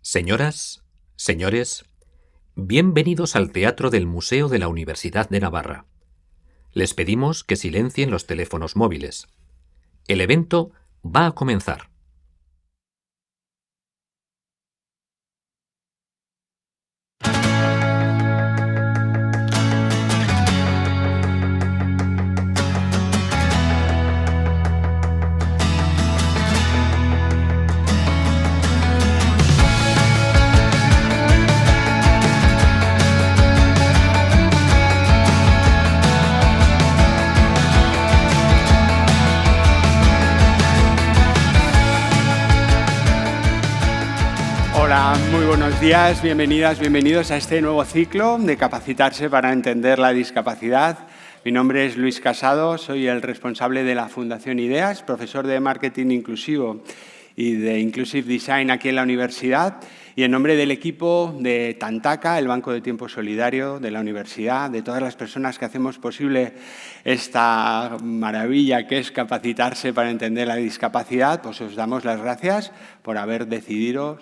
Señoras, señores, bienvenidos al Teatro del Museo de la Universidad de Navarra. Les pedimos que silencien los teléfonos móviles. El evento va a comenzar. Hola, muy buenos días, bienvenidas, bienvenidos a este nuevo ciclo de Capacitarse para entender la discapacidad. Mi nombre es Luis Casado, soy el responsable de la Fundación Ideas, profesor de Marketing Inclusivo y de Inclusive Design aquí en la universidad, y en nombre del equipo de Tantaka, el Banco de Tiempo Solidario de la universidad, de todas las personas que hacemos posible esta maravilla que es capacitarse para entender la discapacidad, pues os damos las gracias por haber decidido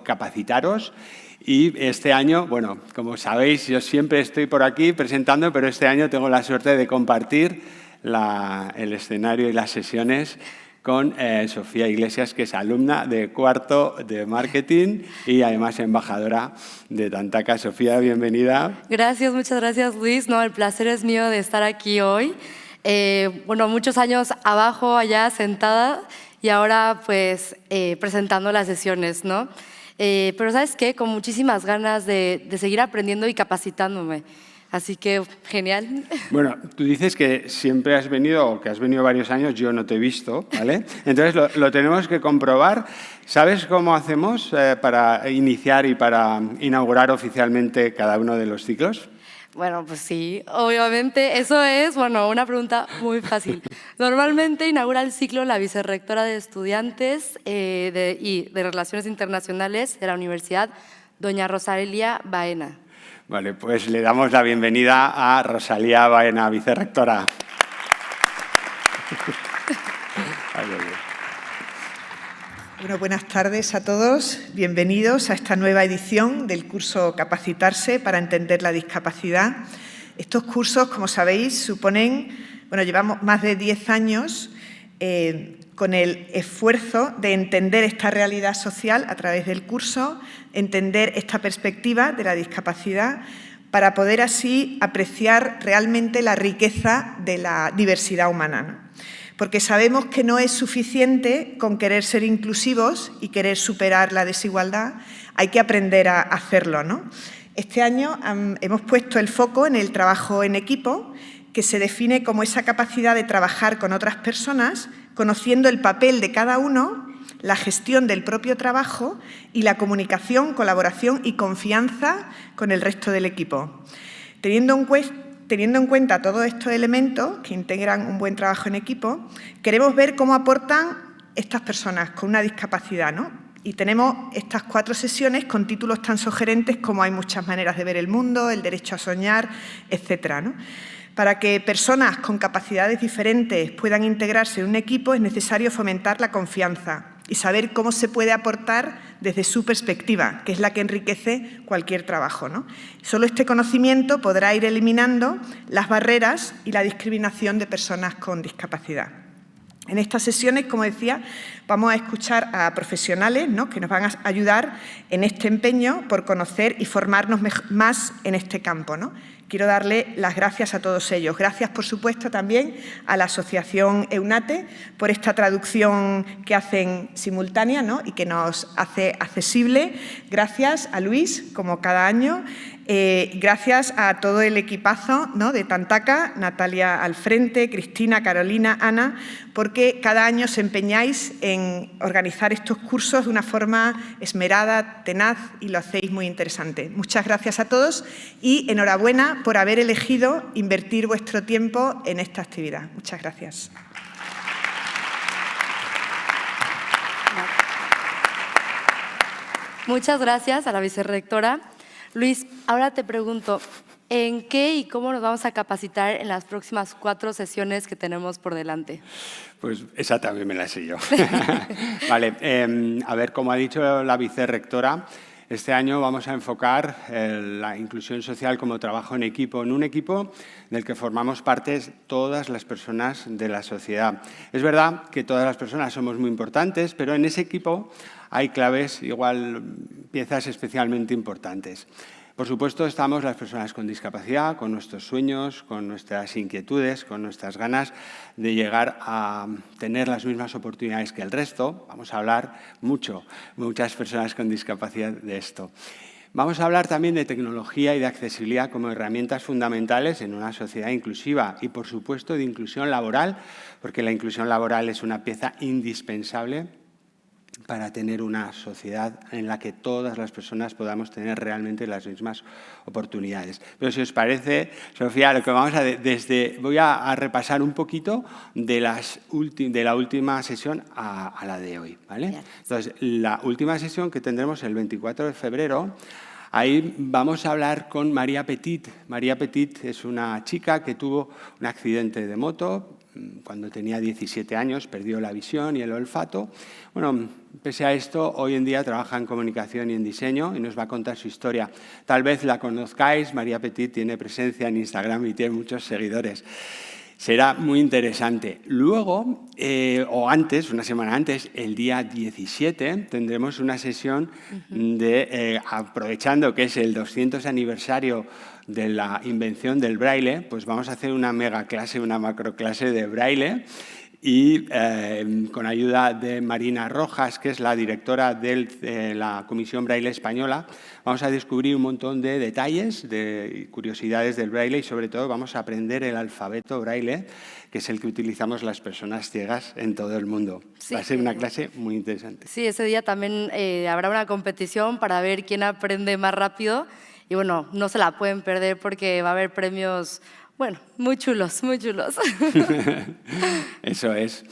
capacitaros. Y este año, bueno, como sabéis, yo siempre estoy por aquí presentando, pero este año tengo la suerte de compartir el escenario y las sesiones con Sofía Iglesias, que es alumna de cuarto de Marketing y además embajadora de Tantaka. Sofía, bienvenida. Gracias, muchas gracias, Luis. No, el placer es mío de estar aquí hoy. Bueno, muchos años abajo, allá sentada, y ahora pues presentando las sesiones, ¿no? Pero ¿sabes qué? Con muchísimas ganas de seguir aprendiendo y capacitándome. Así que, genial. Bueno, tú dices que siempre has venido, o que has venido varios años, yo no te he visto, ¿vale? Entonces lo tenemos que comprobar. ¿Sabes cómo hacemos para iniciar y para inaugurar oficialmente cada uno de los ciclos? Bueno, pues sí, obviamente. Eso es, bueno, una pregunta muy fácil. Normalmente inaugura el ciclo la vicerrectora de Estudiantes y de Relaciones Internacionales de la Universidad, doña Rosalía Baena. Vale, pues le damos la bienvenida a Rosalía Baena, vicerrectora. Bueno, buenas tardes a todos. Bienvenidos a esta nueva edición del curso Capacitarse para entender la discapacidad. Estos cursos, como sabéis, suponen, bueno, llevamos más de 10 años con el esfuerzo de entender esta realidad social a través del curso, entender esta perspectiva de la discapacidad para poder así apreciar realmente la riqueza de la diversidad humana, ¿no? Porque sabemos que no es suficiente con querer ser inclusivos y querer superar la desigualdad, hay que aprender a hacerlo, ¿no? Este año hemos puesto el foco en el trabajo en equipo, que se define como esa capacidad de trabajar con otras personas, conociendo el papel de cada uno, la gestión del propio trabajo y la comunicación, colaboración y confianza con el resto del equipo. Teniendo en cuenta todos estos elementos que integran un buen trabajo en equipo, queremos ver cómo aportan estas personas con una discapacidad, ¿no? Y tenemos estas 4 sesiones con títulos tan sugerentes como Hay muchas maneras de ver el mundo, El derecho a soñar, etcétera, ¿no? Para que personas con capacidades diferentes puedan integrarse en un equipo es necesario fomentar la confianza y saber cómo se puede aportar desde su perspectiva, que es la que enriquece cualquier trabajo, ¿no? Solo este conocimiento podrá ir eliminando las barreras y la discriminación de personas con discapacidad. En estas sesiones, como decía, vamos a escuchar a profesionales, ¿no?, que nos van a ayudar en este empeño por conocer y formarnos más en este campo, ¿no? Quiero darle las gracias a todos ellos. Gracias, por supuesto, también a la Asociación EUNATE por esta traducción que hacen simultánea, ¿no?, y que nos hace accesible. Gracias a Luis, como cada año. Gracias a todo el equipazo, ¿no?, de Tantaka, Natalia al frente, Cristina, Carolina, Ana, porque cada año os empeñáis en organizar estos cursos de una forma esmerada, tenaz, y lo hacéis muy interesante. Muchas gracias a todos y enhorabuena por haber elegido invertir vuestro tiempo en esta actividad. Muchas gracias. Muchas gracias a la vicerrectora. Luis, ahora te pregunto, ¿En qué y cómo nos vamos a capacitar en las próximas 4 sesiones que tenemos por delante? Pues esa también me la sé yo. Vale, a ver, como ha dicho la vicerrectora, este año vamos a enfocar la inclusión social como trabajo en equipo, en un equipo del que formamos parte todas las personas de la sociedad. Es verdad que todas las personas somos muy importantes, pero en ese equipo hay claves, igual piezas especialmente importantes. Por supuesto, estamos las personas con discapacidad, con nuestros sueños, con nuestras inquietudes, con nuestras ganas de llegar a tener las mismas oportunidades que el resto. Vamos a hablar muchas personas con discapacidad de esto. Vamos a hablar también de tecnología y de accesibilidad como herramientas fundamentales en una sociedad inclusiva y, por supuesto, de inclusión laboral, porque la inclusión laboral es una pieza indispensable para tener una sociedad en la que todas las personas podamos tener realmente las mismas oportunidades. Pero si os parece, Sofía, lo que vamos a voy a repasar un poquito de la última sesión a la de hoy, ¿vale? Entonces, la última sesión que tendremos el 24 de febrero, ahí vamos a hablar con María Petit. María Petit es una chica que tuvo un accidente de moto. Cuando tenía 17 años perdió la visión y el olfato. Bueno, pese a esto, hoy en día trabaja en comunicación y en diseño y nos va a contar su historia. Tal vez la conozcáis, María Petit tiene presencia en Instagram y tiene muchos seguidores. Será muy interesante. Luego, o antes, una semana antes, el día 17, tendremos una sesión aprovechando que es el 200 aniversario de la invención del braille, pues vamos a hacer una mega clase, una macro clase de braille y con ayuda de Marina Rojas, que es la directora de la Comisión Braille Española, vamos a descubrir un montón de detalles, de curiosidades del braille y sobre todo vamos a aprender el alfabeto braille, que es el que utilizamos las personas ciegas en todo el mundo. Sí, va a ser una clase muy interesante. Sí, ese día también habrá una competición para ver quién aprende más rápido y bueno, no se la pueden perder porque va a haber premios, bueno, muy chulos, muy chulos. Eso es.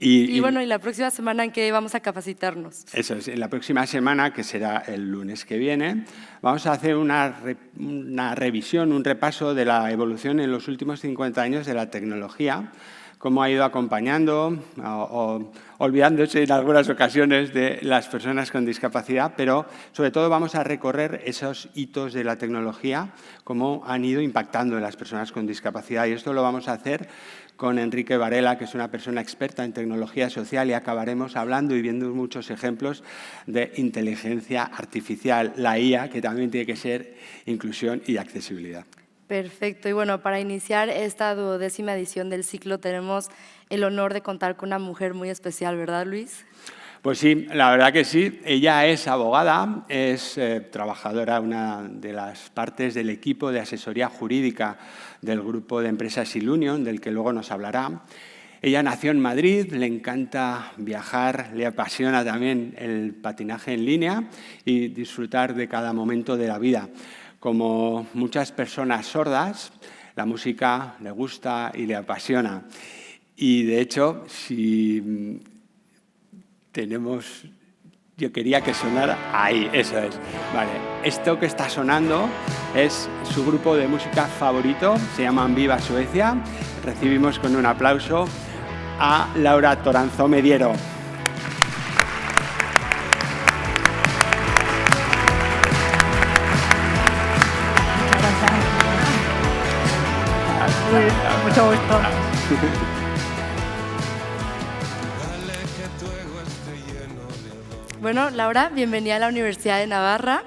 Y bueno, ¿y la próxima semana en qué vamos a capacitarnos? Eso es, en la próxima semana, que será el lunes que viene, vamos a hacer una revisión, un repaso de la evolución en los últimos 50 años de la tecnología, cómo ha ido acompañando o olvidándose en algunas ocasiones de las personas con discapacidad, pero sobre todo vamos a recorrer esos hitos de la tecnología, cómo han ido impactando en las personas con discapacidad. Y esto lo vamos a hacer con Enrique Varela, que es una persona experta en tecnología social, y acabaremos hablando y viendo muchos ejemplos de inteligencia artificial, la IA, que también tiene que ser inclusión y accesibilidad. Perfecto. Y bueno, para iniciar esta 12ª edición del ciclo tenemos el honor de contar con una mujer muy especial, ¿verdad, Luis? Pues sí, la verdad que sí. Ella es abogada, es trabajadora, una de las partes del equipo de asesoría jurídica del grupo de empresas Ilunion, del que luego nos hablará. Ella nació en Madrid, le encanta viajar, le apasiona también el patinaje en línea y disfrutar de cada momento de la vida. Como muchas personas sordas, la música le gusta y le apasiona. Y, de hecho, si tenemos... Yo quería que sonara ahí, eso es. Vale, esto que está sonando es su grupo de música favorito, se llaman Viva Suecia. Recibimos con un aplauso a Laura Toranzo Mediero. Mucho gusto. Bueno, Laura, bienvenida a la Universidad de Navarra.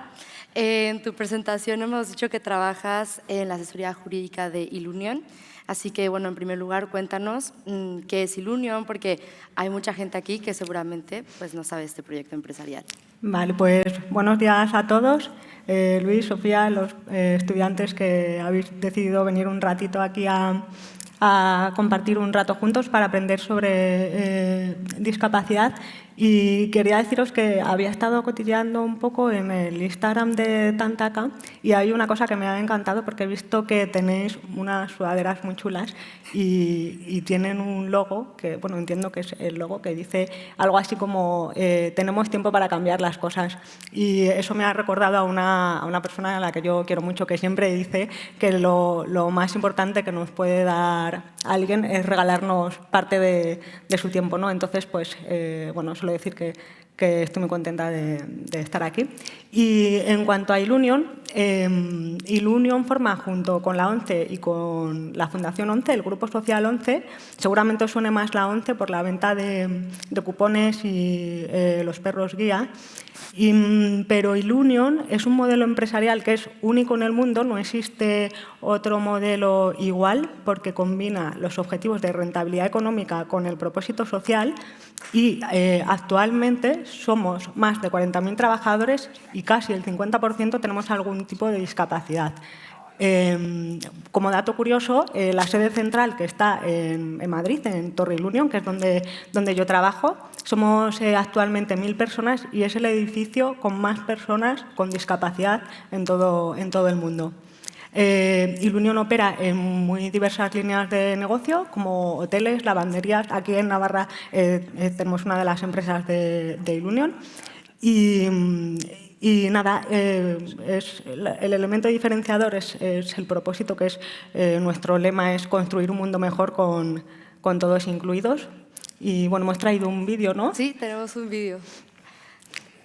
En tu presentación hemos dicho que trabajas en la asesoría jurídica de Ilunion. Así que, bueno, en primer lugar, cuéntanos qué es Ilunion, porque hay mucha gente aquí que seguramente pues, no sabe este proyecto empresarial. Vale, pues buenos días a todos. Luis, Sofía, los estudiantes que habéis decidido venir un ratito aquí a a compartir un rato juntos para aprender sobre discapacidad. Y quería deciros que había estado cotilleando un poco en el Instagram de Tantaka y hay una cosa que me ha encantado porque he visto que tenéis unas sudaderas muy chulas y tienen un logo, que bueno, entiendo que es el logo, que dice algo así como tenemos tiempo para cambiar las cosas. Y eso me ha recordado a una persona a la que yo quiero mucho, que siempre dice que lo más importante que nos puede dar alguien es regalarnos parte de su tiempo, ¿no? Entonces, pues, bueno, suelo decir que estoy muy contenta de estar aquí. Y en cuanto a Ilunion, Ilunion forma junto con la ONCE y con la Fundación ONCE, el Grupo Social ONCE. Seguramente os suene más la ONCE por la venta de cupones y los perros guía. Pero Ilunion es un modelo empresarial que es único en el mundo, no existe otro modelo igual porque combina los objetivos de rentabilidad económica con el propósito social y actualmente somos más de 40.000 trabajadores y casi el 50% tenemos algún tipo de discapacidad. Como dato curioso, la sede central que está en Madrid, en Torre Ilunion, que es donde yo trabajo, somos actualmente 1.000 personas y es el edificio con más personas con discapacidad en todo el mundo. Ilunion opera en muy diversas líneas de negocio, como hoteles, lavanderías. Aquí en Navarra tenemos una de las empresas de Ilunion. Y nada, el elemento diferenciador es el propósito, que es nuestro lema es construir un mundo mejor con todos incluidos. Y bueno, hemos traído un vídeo, ¿no? Sí, tenemos un vídeo.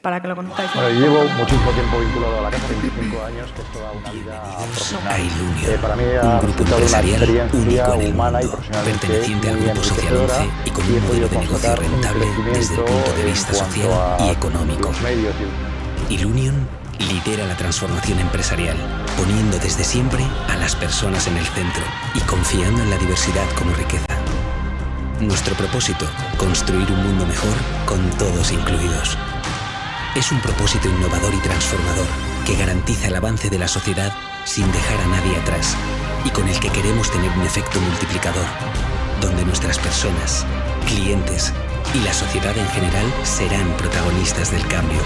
Para que lo conozcáis. Bueno, yo llevo muchísimo tiempo vinculado a la casa, 25 años, que es toda una vida profesional. Ilunion, Para mí ha un grupo resultado una empresarial experiencia único en el humana y mundo, profesionalmente perteneciente al muy Grupo Social enriquecedora, 11 y con y un he modelo podido de negocio constatar un rentable desde el punto de crecimiento vista en social cuanto y a económico. los medios Ilunion lidera la transformación empresarial, poniendo desde siempre a las personas en el centro y confiando en la diversidad como riqueza. Nuestro propósito, construir un mundo mejor con todos incluidos. Es un propósito innovador y transformador que garantiza el avance de la sociedad sin dejar a nadie atrás y con el que queremos tener un efecto multiplicador, donde nuestras personas, clientes y la sociedad en general serán protagonistas del cambio.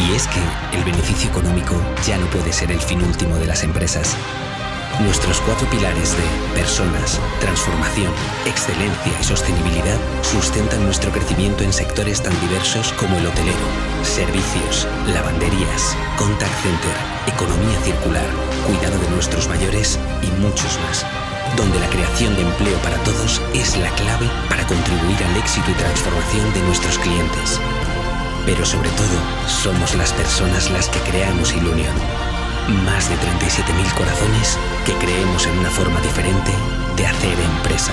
Y es que el beneficio económico ya no puede ser el fin último de las empresas. Nuestros 4 pilares de personas, transformación, excelencia y sostenibilidad sustentan nuestro crecimiento en sectores tan diversos como el hotelero, servicios, lavanderías, contact center, economía circular, cuidado de nuestros mayores y muchos más, donde la creación de empleo para todos es la clave para contribuir al éxito y transformación de nuestros clientes. Pero sobre todo, somos las personas las que creamos Ilunion. Más de 37.000 corazones que creemos en una forma diferente de hacer empresa.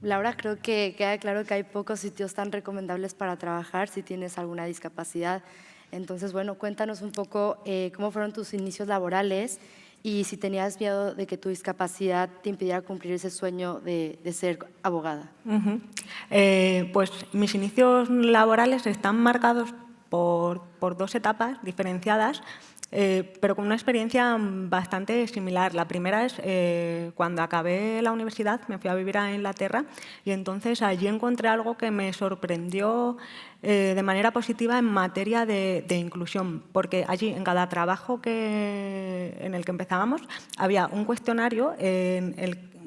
Laura, creo que queda claro que hay pocos sitios tan recomendables para trabajar si tienes alguna discapacidad. Entonces, bueno, cuéntanos un poco cómo fueron tus inicios laborales y si tenías miedo de que tu discapacidad te impidiera cumplir ese sueño de ser abogada. Pues mis inicios laborales están marcados por 2 etapas diferenciadas, pero con una experiencia bastante similar. La primera es cuando acabé la universidad, me fui a vivir a Inglaterra y entonces allí encontré algo que me sorprendió de manera positiva en materia de inclusión, porque allí en cada trabajo en el que empezábamos había un cuestionario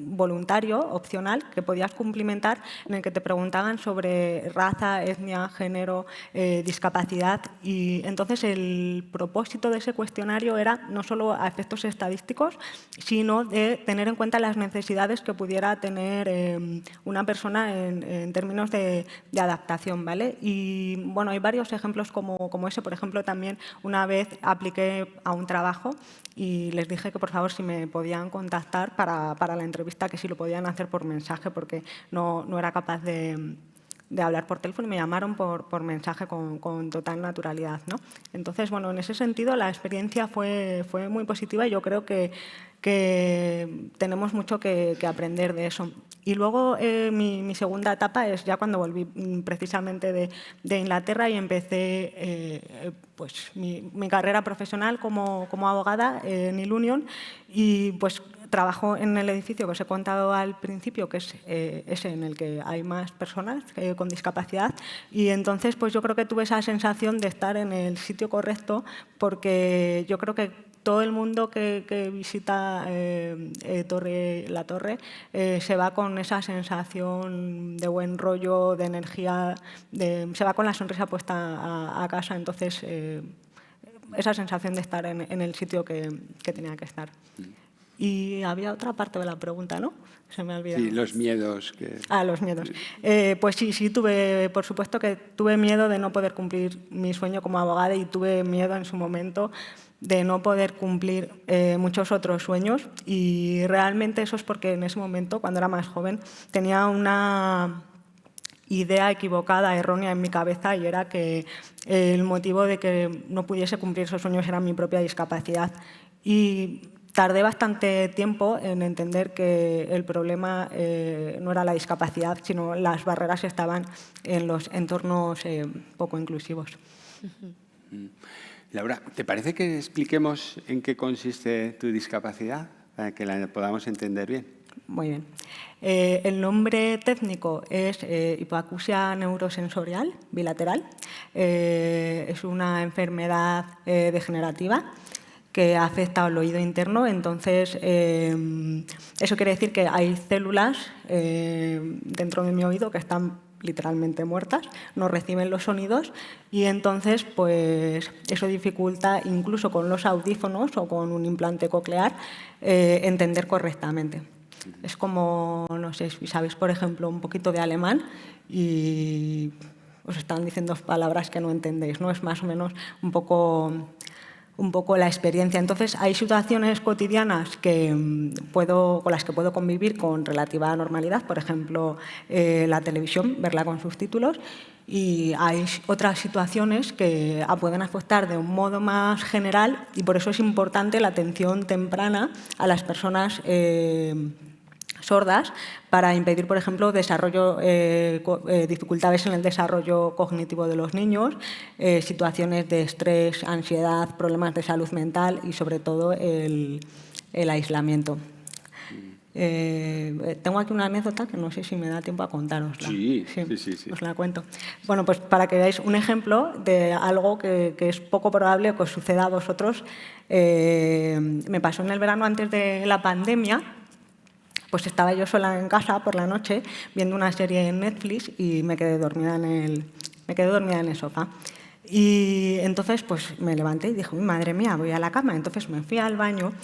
voluntario, opcional, que podías cumplimentar, en el que te preguntaban sobre raza, etnia, género, discapacidad. Y entonces el propósito de ese cuestionario era no solo a efectos estadísticos, sino de tener en cuenta las necesidades que pudiera tener una persona en términos de adaptación, ¿vale? Y bueno, hay varios ejemplos como ese. Por ejemplo, también una vez apliqué a un trabajo y les dije que por favor si me podían contactar para la entrevista, que si lo podían hacer por mensaje porque no era capaz de hablar por teléfono y me llamaron por mensaje con total naturalidad, ¿no? Entonces, bueno, en ese sentido la experiencia fue muy positiva y yo creo que tenemos mucho que aprender de eso. Y luego mi segunda etapa es ya cuando volví precisamente de Inglaterra y empecé pues, mi carrera profesional como abogada en Ilunion y pues trabajo en el edificio que os he contado al principio, que es ese en el que hay más personas con discapacidad, y entonces pues yo creo que tuve esa sensación de estar en el sitio correcto, porque yo creo que todo el mundo que visita la torre se va con esa sensación de buen rollo, de energía, se va con la sonrisa puesta a casa, entonces esa sensación de estar en el sitio que tenía que estar. Y había otra parte de la pregunta, ¿no? Se me ha olvidado. Sí, los miedos. Los miedos. Pues sí, por supuesto que tuve miedo de no poder cumplir mi sueño como abogada y tuve miedo en su momento de no poder cumplir muchos otros sueños, y realmente eso es porque en ese momento, cuando era más joven, tenía una idea equivocada, errónea en mi cabeza, y era que el motivo de que no pudiese cumplir esos sueños era mi propia discapacidad. Y tardé bastante tiempo en entender que el problema no era la discapacidad, sino las barreras estaban en los entornos poco inclusivos. Laura, ¿te parece que expliquemos en qué consiste tu discapacidad para que la podamos entender bien? Muy bien. El nombre técnico es hipoacusia neurosensorial bilateral. Es una enfermedad degenerativa que afecta al oído interno. Entonces, eso quiere decir que hay células dentro de mi oído que están literalmente muertas, no reciben los sonidos, y entonces pues eso dificulta, incluso con los audífonos o con un implante coclear, entender correctamente. Es como, no sé si sabéis, por ejemplo, un poquito de alemán y os están diciendo palabras que no entendéis, ¿no? Es más o menos un poco la experiencia. Entonces, hay situaciones cotidianas con las que puedo convivir con relativa normalidad, por ejemplo, la televisión, verla con subtítulos, y hay otras situaciones que pueden afectar de un modo más general, y por eso es importante la atención temprana a las personas sordas, para impedir, por ejemplo, dificultades en el desarrollo cognitivo de los niños, situaciones de estrés, ansiedad, problemas de salud mental y, sobre todo, el aislamiento. Tengo aquí una anécdota que no sé si me da tiempo a contárosla. Sí. Os la cuento. Bueno, pues para que veáis un ejemplo de algo que es poco probable que os suceda a vosotros. Me pasó en el verano antes de la pandemia. Pues estaba yo sola en casa por la noche viendo una serie en Netflix y me quedé dormida en el sofá. Y entonces pues me levanté y dije, madre mía, voy a la cama. Entonces me fui al baño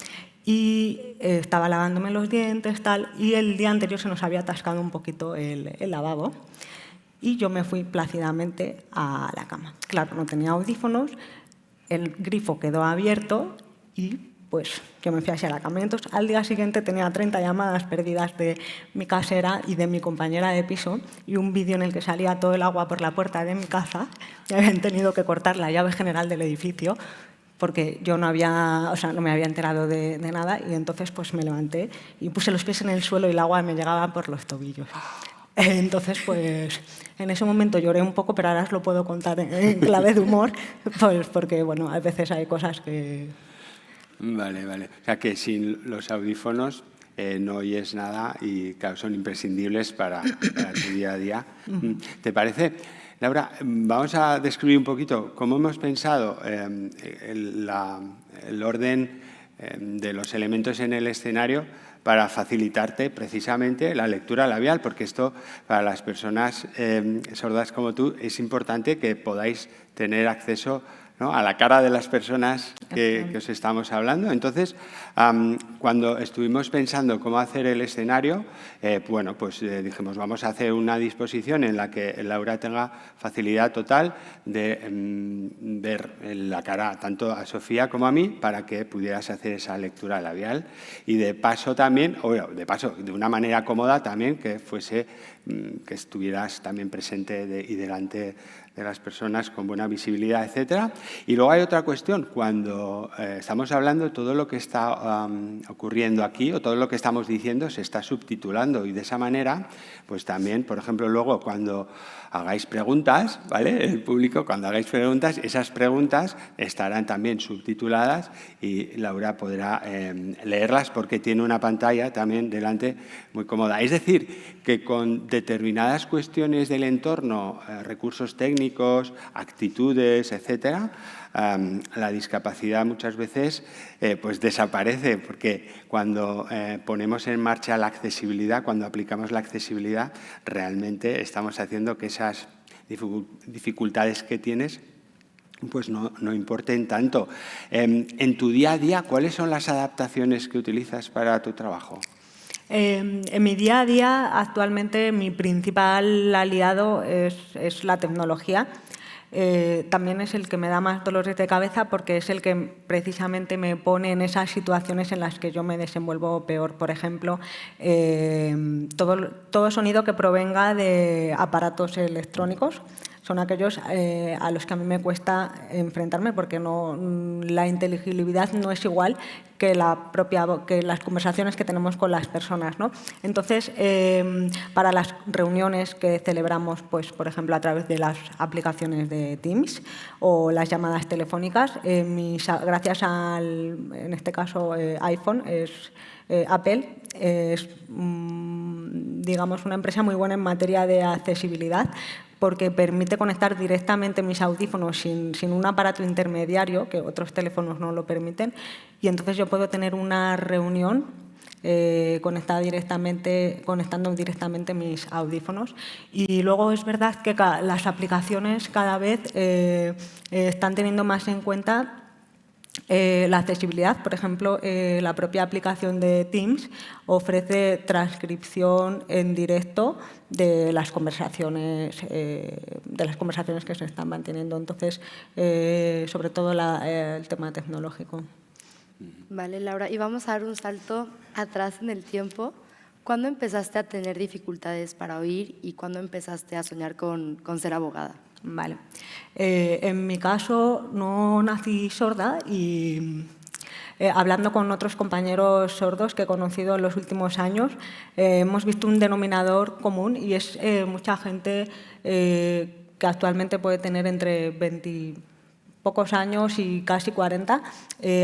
y estaba lavándome los dientes, tal, y el día anterior se nos había atascado un poquito el lavabo. Y yo me fui plácidamente a la cama. Claro, no tenía audífonos, el grifo quedó abierto y pues yo me fui hacia la cama. Entonces, al día siguiente tenía 30 llamadas perdidas de mi casera y de mi compañera de piso, y un vídeo en el que salía todo el agua por la puerta de mi casa. Y habían tenido que cortar la llave general del edificio porque yo no me había enterado de nada, y entonces pues me levanté y puse los pies en el suelo y el agua me llegaba por los tobillos. Entonces, pues en ese momento lloré un poco, pero ahora os lo puedo contar en clave de humor, pues porque bueno, a veces hay cosas que... Vale. O sea, que sin los audífonos no oyes nada y, claro, son imprescindibles para tu día a día. ¿Te parece? Laura, vamos a describir un poquito cómo hemos pensado el orden de los elementos en el escenario para facilitarte precisamente la lectura labial, porque esto para las personas sordas como tú es importante que podáis tener acceso ¿no? A la cara de las personas que os estamos hablando. Entonces, cuando estuvimos pensando cómo hacer el escenario, bueno, pues dijimos, vamos a hacer una disposición en la que Laura tenga facilidad total de ver la cara tanto a Sofía como a mí para que pudieras hacer esa lectura labial y de paso también, o de una manera cómoda también, que fuese que estuvieras también presente y delante de las personas con buena visibilidad, etcétera. Y luego hay otra cuestión, cuando estamos hablando de todo lo que está ocurriendo aquí o todo lo que estamos diciendo se está subtitulando y de esa manera, pues también, por ejemplo, luego cuando hagáis preguntas, ¿vale? El público, cuando hagáis preguntas, esas preguntas estarán también subtituladas y Laura podrá leerlas porque tiene una pantalla también delante muy cómoda. Es decir, que con determinadas cuestiones del entorno, recursos técnicos, actitudes, etcétera, la discapacidad muchas veces pues desaparece, porque cuando ponemos en marcha la accesibilidad, cuando aplicamos la accesibilidad, realmente estamos haciendo que esas dificultades que tienes pues no importen tanto. En tu día a día, ¿cuáles son las adaptaciones que utilizas para tu trabajo? En mi día a día, actualmente, mi principal aliado es la tecnología. También es el que me da más dolores de cabeza porque es el que precisamente me pone en esas situaciones en las que yo me desenvuelvo peor. Por ejemplo, todo sonido que provenga de aparatos electrónicos son aquellos a los que a mí me cuesta enfrentarme porque la inteligibilidad no es igual que las conversaciones que tenemos con las personas, ¿no? Entonces, para las reuniones que celebramos, pues, por ejemplo, a través de las aplicaciones de Teams o las llamadas telefónicas, gracias en este caso, iPhone, Apple es, digamos, una empresa muy buena en materia de accesibilidad, porque permite conectar directamente mis audífonos sin un aparato intermediario, que otros teléfonos no lo permiten, y entonces yo puedo tener una reunión conectando directamente mis audífonos. Y luego es verdad que las aplicaciones cada vez están teniendo más en cuenta la accesibilidad. Por ejemplo, la propia aplicación de Teams ofrece transcripción en directo de las conversaciones que se están manteniendo. Entonces, sobre todo el tema tecnológico. Vale, Laura, y vamos a dar un salto atrás en el tiempo. ¿Cuándo empezaste a tener dificultades para oír y cuándo empezaste a soñar con ser abogada? Vale. En mi caso no nací sorda y hablando con otros compañeros sordos que he conocido en los últimos años, hemos visto un denominador común y es mucha gente que actualmente puede tener entre 20 pocos años y casi 40,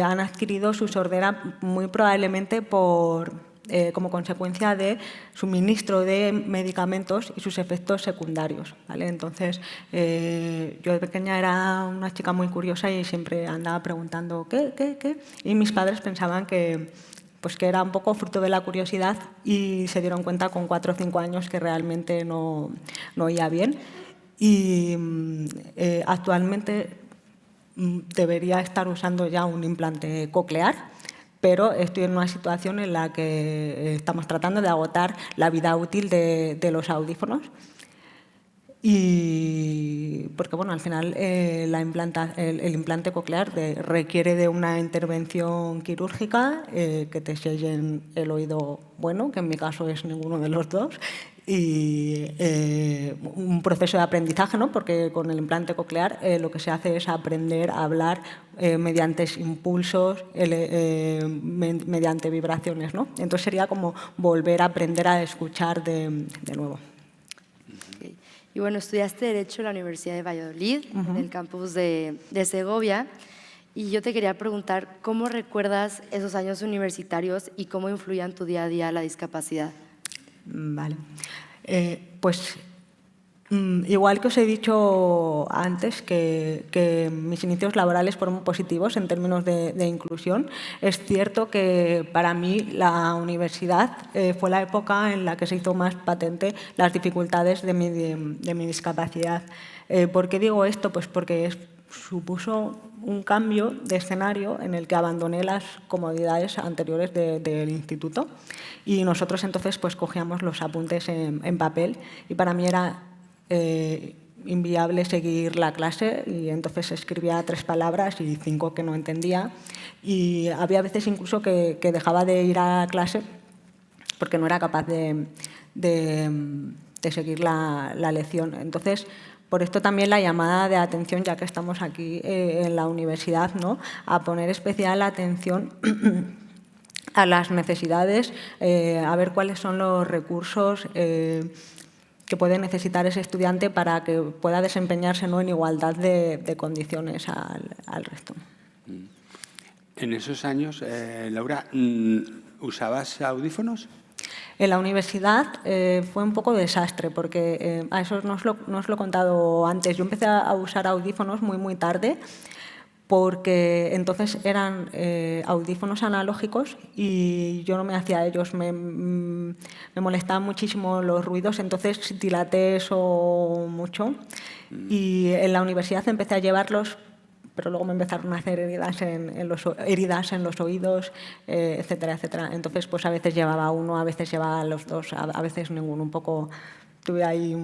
han adquirido su sordera muy probablemente como consecuencia de suministro de medicamentos y sus efectos secundarios, ¿vale? Entonces, yo de pequeña era una chica muy curiosa y siempre andaba preguntando ¿qué? Y mis padres pensaban que era un poco fruto de la curiosidad y se dieron cuenta con 4 o 5 años que realmente no oía bien. Y actualmente debería estar usando ya un implante coclear, pero estoy en una situación en la que estamos tratando de agotar la vida útil de los audífonos. Y porque, bueno, al final el implante coclear requiere de una intervención quirúrgica, que te sellen el oído bueno, que en mi caso es ninguno de los dos, y un proceso de aprendizaje, ¿no? Porque con el implante coclear lo que se hace es aprender a hablar mediante impulsos, mediante vibraciones, ¿no? Entonces sería como volver a aprender a escuchar de nuevo. Okay. Y bueno, estudiaste Derecho en la Universidad de Valladolid, en el campus de Segovia, y yo te quería preguntar, ¿cómo recuerdas esos años universitarios y cómo influían tu día a día la discapacidad? Vale. Pues igual que os he dicho antes que mis inicios laborales fueron positivos en términos de inclusión, es cierto que para mí la universidad fue la época en la que se hizo más patente las dificultades de mi discapacidad. ¿Por qué digo esto? Pues porque supuso un cambio de escenario en el que abandoné las comodidades anteriores del instituto y nosotros entonces pues cogíamos los apuntes en papel y para mí era inviable seguir la clase y entonces escribía 3 palabras y 5 que no entendía y había veces incluso que dejaba de ir a clase porque no era capaz de seguir la lección. Entonces, por esto también la llamada de atención, ya que estamos aquí en la universidad, ¿no?, a poner especial atención a las necesidades, a ver cuáles son los recursos que puede necesitar ese estudiante para que pueda desempeñarse, ¿no?, en igualdad de condiciones al resto. En esos años, Laura, ¿usabas audífonos? En la universidad fue un poco desastre, porque a eso no os lo he contado antes. Yo empecé a usar audífonos muy tarde, porque entonces eran audífonos analógicos y yo no me hacía ellos. Me molestaban muchísimo los ruidos, entonces dilaté eso mucho. Y en la universidad empecé a llevarlos, pero luego me empezaron a hacer heridas en los oídos, etcétera, etcétera. Entonces, pues a veces llevaba uno, a veces llevaba los dos, a veces ninguno. Un poco tuve ahí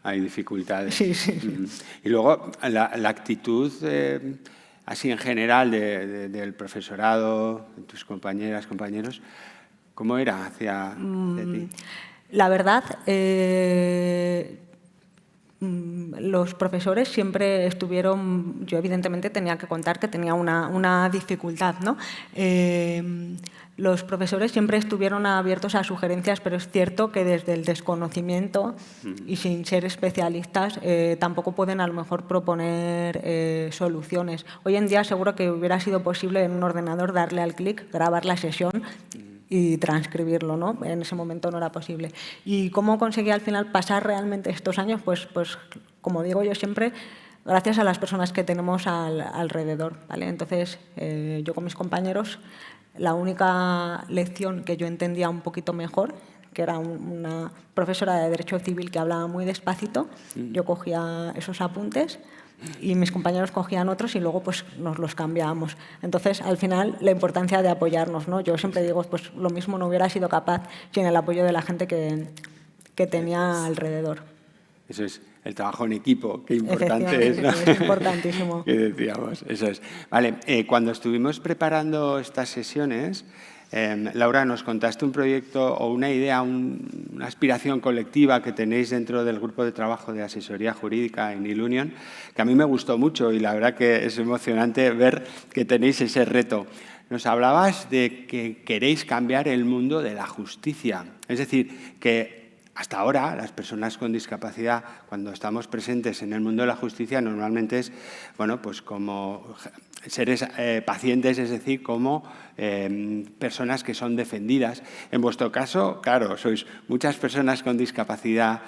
Hay dificultades. Sí. Y luego la actitud, así en general, del profesorado, de tus compañeras, compañeros, ¿cómo era hacia ti? La verdad, los profesores siempre estuvieron, yo evidentemente tenía que contar que tenía una dificultad, ¿no? Los profesores siempre estuvieron abiertos a sugerencias, pero es cierto que desde el desconocimiento y sin ser especialistas tampoco pueden a lo mejor proponer soluciones. Hoy en día seguro que hubiera sido posible en un ordenador darle al clic, grabar la sesión y transcribirlo, ¿no? En ese momento no era posible. ¿Y cómo conseguí al final pasar realmente estos años? Pues como digo yo siempre, gracias a las personas que tenemos alrededor, ¿vale? Entonces, yo con mis compañeros, la única lección que yo entendía un poquito mejor, que era una profesora de Derecho Civil que hablaba muy despacito, yo cogía esos apuntes y mis compañeros cogían otros y luego pues nos los cambiábamos. Entonces, al final, la importancia de apoyarnos, ¿no? Yo siempre digo, pues lo mismo no hubiera sido capaz sin el apoyo de la gente que tenía alrededor. Eso es el trabajo en equipo, qué importante es, ¿no? Es importantísimo. Que decíamos, eso es. Vale, cuando estuvimos preparando estas sesiones, Laura, nos contaste un proyecto o una idea, una aspiración colectiva que tenéis dentro del grupo de trabajo de asesoría jurídica en Ilunion, que a mí me gustó mucho y la verdad que es emocionante ver que tenéis ese reto. Nos hablabas de que queréis cambiar el mundo de la justicia, es decir, que hasta ahora, las personas con discapacidad, cuando estamos presentes en el mundo de la justicia, normalmente es, bueno, pues como seres pacientes, es decir, como personas que son defendidas. En vuestro caso, claro, sois muchas personas con discapacidad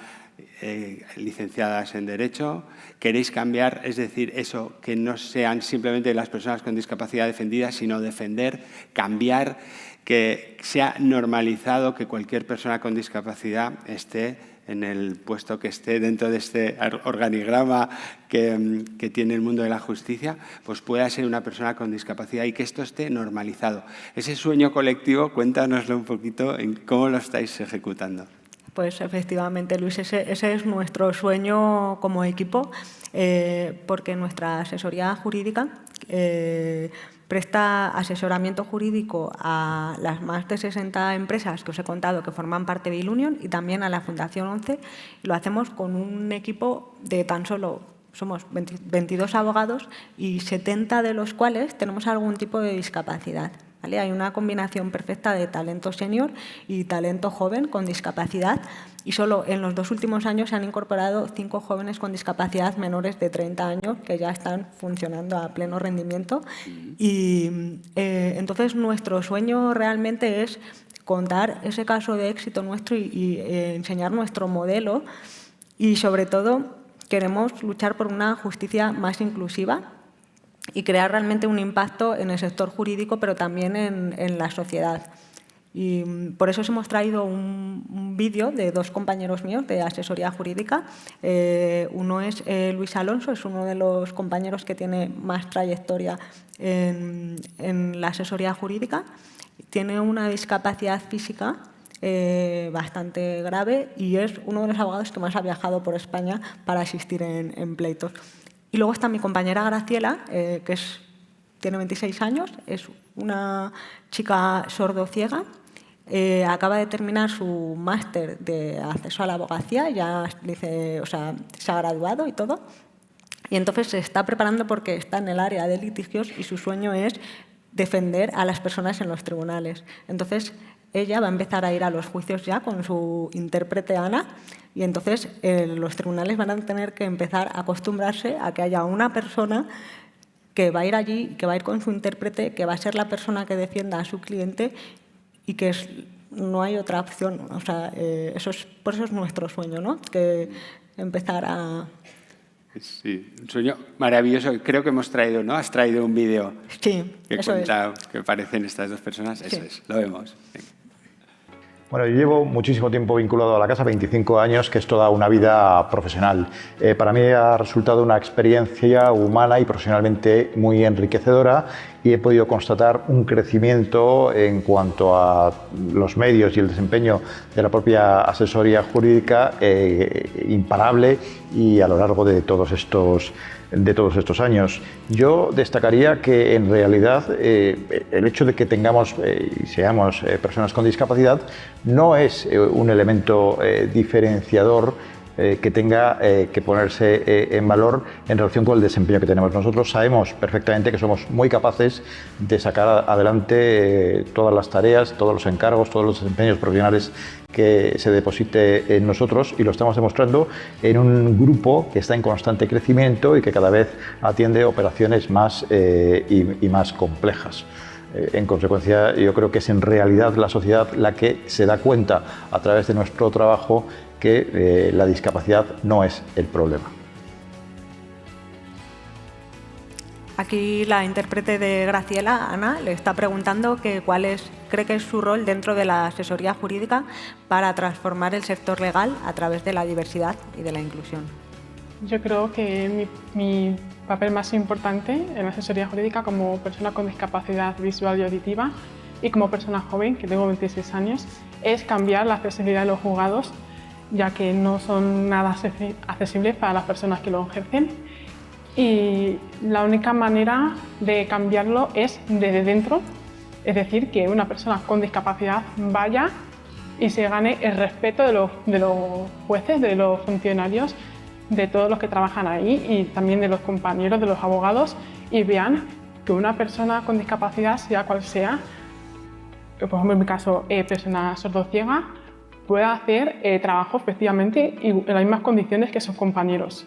licenciadas en Derecho. Queréis cambiar, es decir, eso, que no sean simplemente las personas con discapacidad defendidas, sino defender, cambiar, que sea normalizado que cualquier persona con discapacidad esté en el puesto que esté dentro de este organigrama que tiene el mundo de la justicia, pues pueda ser una persona con discapacidad y que esto esté normalizado. Ese sueño colectivo, cuéntanoslo un poquito en cómo lo estáis ejecutando. Pues efectivamente, Luis, ese es nuestro sueño como equipo, porque nuestra asesoría jurídica presta asesoramiento jurídico a las más de 60 empresas que os he contado que forman parte de Ilunion y también a la Fundación 11. Lo hacemos con un equipo de tan solo, somos 22 abogados y 70 de los cuales tenemos algún tipo de discapacidad. ¿Vale? Hay una combinación perfecta de talento senior y talento joven con discapacidad y solo en los 2 últimos años se han incorporado 5 jóvenes con discapacidad menores de 30 años que ya están funcionando a pleno rendimiento. Y entonces nuestro sueño realmente es contar ese caso de éxito nuestro y enseñar nuestro modelo y sobre todo queremos luchar por una justicia más inclusiva y crear realmente un impacto en el sector jurídico, pero también en la sociedad. Y por eso os hemos traído un vídeo de dos compañeros míos de asesoría jurídica. Uno es Luis Alonso, es uno de los compañeros que tiene más trayectoria en la asesoría jurídica. Tiene una discapacidad física bastante grave y es uno de los abogados que más ha viajado por España para asistir en pleitos. Y luego está mi compañera Graciela, que tiene 26 años, es una chica sordociega. Acaba de terminar su máster de acceso a la abogacía, ya se ha graduado y todo. Y entonces se está preparando porque está en el área de litigios y su sueño es defender a las personas en los tribunales. Entonces, ella va a empezar a ir a los juicios ya con su intérprete Ana y entonces los tribunales van a tener que empezar a acostumbrarse a que haya una persona que va a ir allí, que va a ir con su intérprete, que va a ser la persona que defienda a su cliente y que no hay otra opción. O sea, por eso es nuestro sueño, ¿no? Que empezar a... Sí, un sueño maravilloso. Creo que hemos traído, ¿no? Has traído un vídeo que cuenta que parecen estas dos personas. Eso es, lo vemos. Sí. Bueno, yo llevo muchísimo tiempo vinculado a la casa, 25 años, que es toda una vida profesional. Para mí ha resultado una experiencia humana y profesionalmente muy enriquecedora y he podido constatar un crecimiento en cuanto a los medios y el desempeño de la propia asesoría jurídica imparable y a lo largo de todos estos años. Yo destacaría que en realidad el hecho de que tengamos y seamos personas con discapacidad no es un elemento diferenciador que tenga que ponerse en valor en relación con el desempeño que tenemos. Nosotros sabemos perfectamente que somos muy capaces de sacar adelante todas las tareas, todos los encargos, todos los desempeños profesionales que se deposite en nosotros y lo estamos demostrando en un grupo que está en constante crecimiento y que cada vez atiende operaciones más y más complejas. En consecuencia, yo creo que es en realidad la sociedad la que se da cuenta a través de nuestro trabajo que la discapacidad no es el problema. Aquí la intérprete de Graciela, Ana, le está preguntando cuál cree que es su rol dentro de la asesoría jurídica para transformar el sector legal a través de la diversidad y de la inclusión. Yo creo que mi papel más importante en la asesoría jurídica como persona con discapacidad visual y auditiva y como persona joven, que tengo 26 años, es cambiar la accesibilidad de los juzgados, ya que no son nada accesibles para las personas que lo ejercen. Y la única manera de cambiarlo es desde dentro, es decir, que una persona con discapacidad vaya y se gane el respeto de los jueces, de los funcionarios, de todos los que trabajan ahí y también de los compañeros, de los abogados, y vean que una persona con discapacidad, sea cual sea, por ejemplo en mi caso persona sordociega, pueda hacer trabajo efectivamente y en las mismas condiciones que sus compañeros.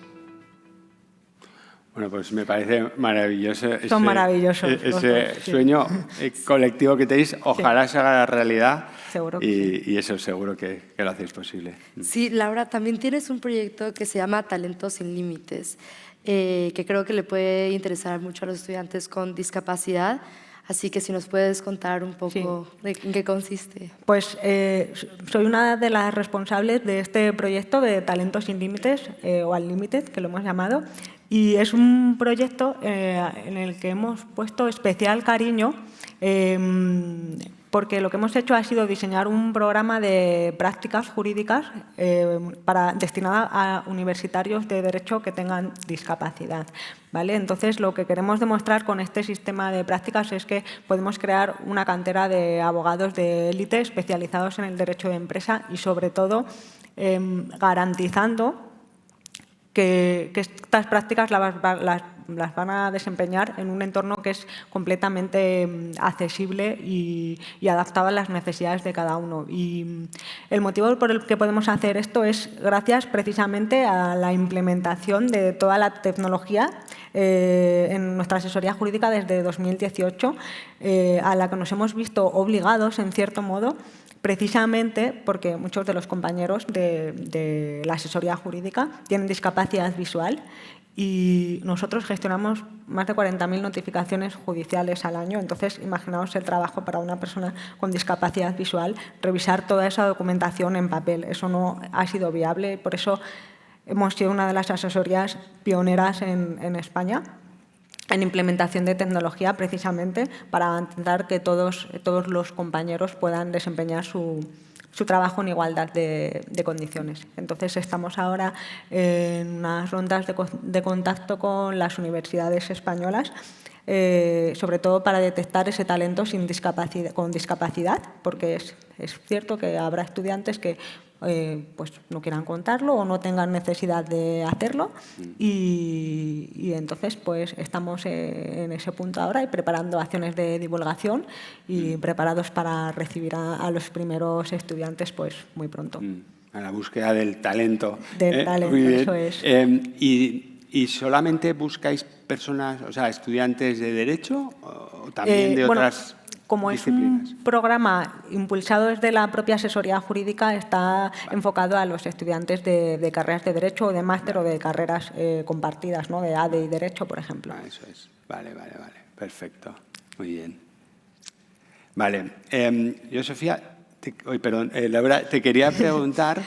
Bueno, pues me parece maravilloso. Son maravillosos. Ese sueño colectivo que tenéis, ojalá se haga realidad. Seguro que y eso seguro que lo hacéis posible. Sí, Laura, también tienes un proyecto que se llama Talentos sin Límites, que creo que le puede interesar mucho a los estudiantes con discapacidad. Así que si nos puedes contar un poco de en qué consiste. Pues soy una de las responsables de este proyecto de Talentos sin Límites, o Unlimited, que lo hemos llamado. Y es un proyecto en el que hemos puesto especial cariño porque lo que hemos hecho ha sido diseñar un programa de prácticas jurídicas destinada a universitarios de Derecho que tengan discapacidad, ¿vale? Entonces, lo que queremos demostrar con este sistema de prácticas es que podemos crear una cantera de abogados de élite especializados en el derecho de empresa y, sobre todo, garantizando que estas prácticas las van a desempeñar en un entorno que es completamente accesible y adaptado a las necesidades de cada uno. Y el motivo por el que podemos hacer esto es gracias precisamente a la implementación de toda la tecnología en nuestra asesoría jurídica desde 2018, a la que nos hemos visto obligados, en cierto modo, precisamente porque muchos de los compañeros de la asesoría jurídica tienen discapacidad visual y nosotros gestionamos más de 40.000 notificaciones judiciales al año. Entonces, imaginaos el trabajo para una persona con discapacidad visual, revisar toda esa documentación en papel. Eso no ha sido viable, por eso hemos sido una de las asesorías pioneras en España en implementación de tecnología, precisamente para intentar que todos los compañeros puedan desempeñar su trabajo en igualdad de condiciones. Entonces, estamos ahora en unas rondas de contacto con las universidades españolas, sobre todo para detectar ese talento con discapacidad, porque es cierto que habrá estudiantes que pues no quieran contarlo o no tengan necesidad de hacerlo y entonces pues estamos en ese punto ahora y preparando acciones de divulgación y preparados para recibir a los primeros estudiantes pues muy pronto. A la búsqueda del talento. Del talento, eso es. ¿Y solamente buscáis personas, o sea, estudiantes de Derecho o también de otras como disciplinas? Es un programa impulsado desde la propia asesoría jurídica, está enfocado a los estudiantes de carreras de Derecho o de máster o de carreras compartidas, ¿no? De ADE y Derecho, por ejemplo. Eso es. Vale. Perfecto. Muy bien. Vale. Yo, Sofía, Laura, te quería preguntar,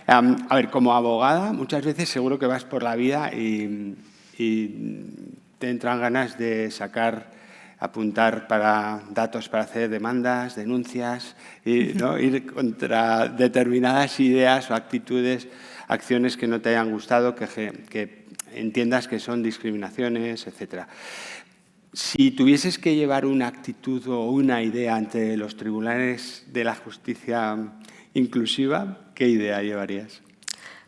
a ver, como abogada, muchas veces seguro que vas por la vida y te entran ganas de apuntar para datos para hacer demandas, denuncias, ¿no? Ir contra determinadas ideas o actitudes, acciones que no te hayan gustado, que entiendas que son discriminaciones, etcétera. Si tuvieses que llevar una actitud o una idea ante los tribunales de la justicia inclusiva, ¿qué idea llevarías?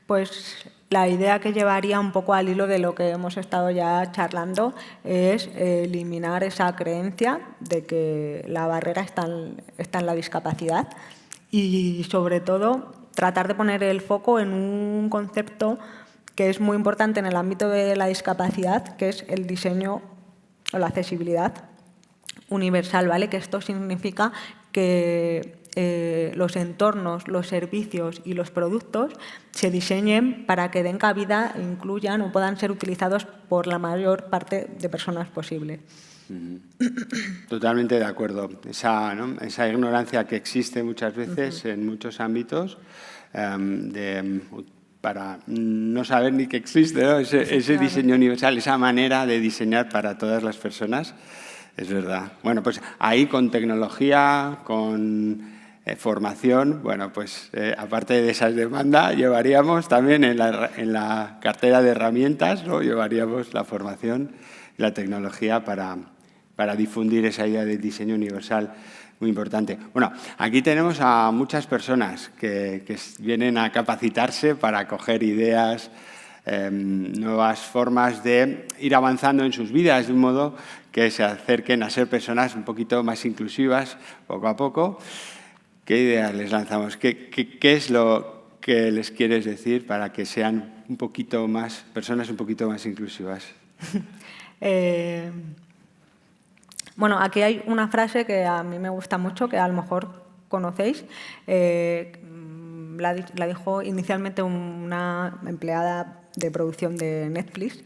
Pues la idea que llevaría un poco al hilo de lo que hemos estado ya charlando es eliminar esa creencia de que la barrera está en la discapacidad y, sobre todo, tratar de poner el foco en un concepto que es muy importante en el ámbito de la discapacidad, que es el diseño o la accesibilidad universal, ¿vale? Que esto significa que los entornos, los servicios y los productos se diseñen para que den cabida, incluyan o puedan ser utilizados por la mayor parte de personas posible. Totalmente de acuerdo. Esa ignorancia que existe muchas veces en muchos ámbitos para no saber ni que existe, ¿no? Ese diseño universal, esa manera de diseñar para todas las personas, es verdad. Bueno, pues ahí con tecnología, con formación, bueno, pues aparte de esas demandas, llevaríamos también en la cartera de herramientas, ¿no? Llevaríamos la formación y la tecnología para difundir esa idea de diseño universal muy importante. Bueno, aquí tenemos a muchas personas que vienen a capacitarse para coger ideas, nuevas formas de ir avanzando en sus vidas de un modo que se acerquen a ser personas un poquito más inclusivas poco a poco. ¿Qué ideas les lanzamos? ¿Qué es lo que les quieres decir para que sean un poquito más, personas un poquito más inclusivas? Bueno, aquí hay una frase que a mí me gusta mucho, que a lo mejor conocéis. La dijo inicialmente una empleada de producción de Netflix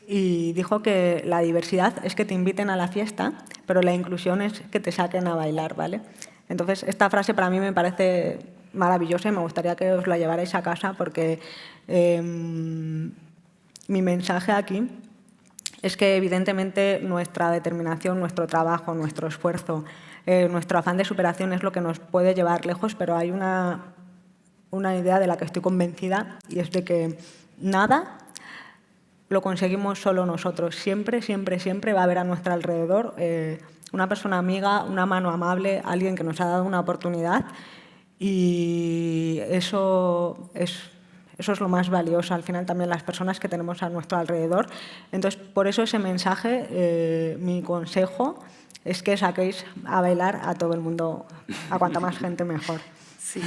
y dijo que la diversidad es que te inviten a la fiesta, pero la inclusión es que te saquen a bailar, ¿vale? Entonces, esta frase para mí me parece maravillosa y me gustaría que os la llevarais a casa porque mi mensaje aquí es que, evidentemente, nuestra determinación, nuestro trabajo, nuestro esfuerzo, nuestro afán de superación es lo que nos puede llevar lejos, pero hay una idea de la que estoy convencida y es de que nada lo conseguimos solo nosotros. Siempre, siempre, siempre va a haber a nuestro alrededor una persona amiga, una mano amable, alguien que nos ha dado una oportunidad y eso es lo más valioso. Al final también las personas que tenemos a nuestro alrededor. Entonces, por eso ese mensaje, mi consejo es que saquéis a bailar a todo el mundo, a cuanta más gente mejor. Sí,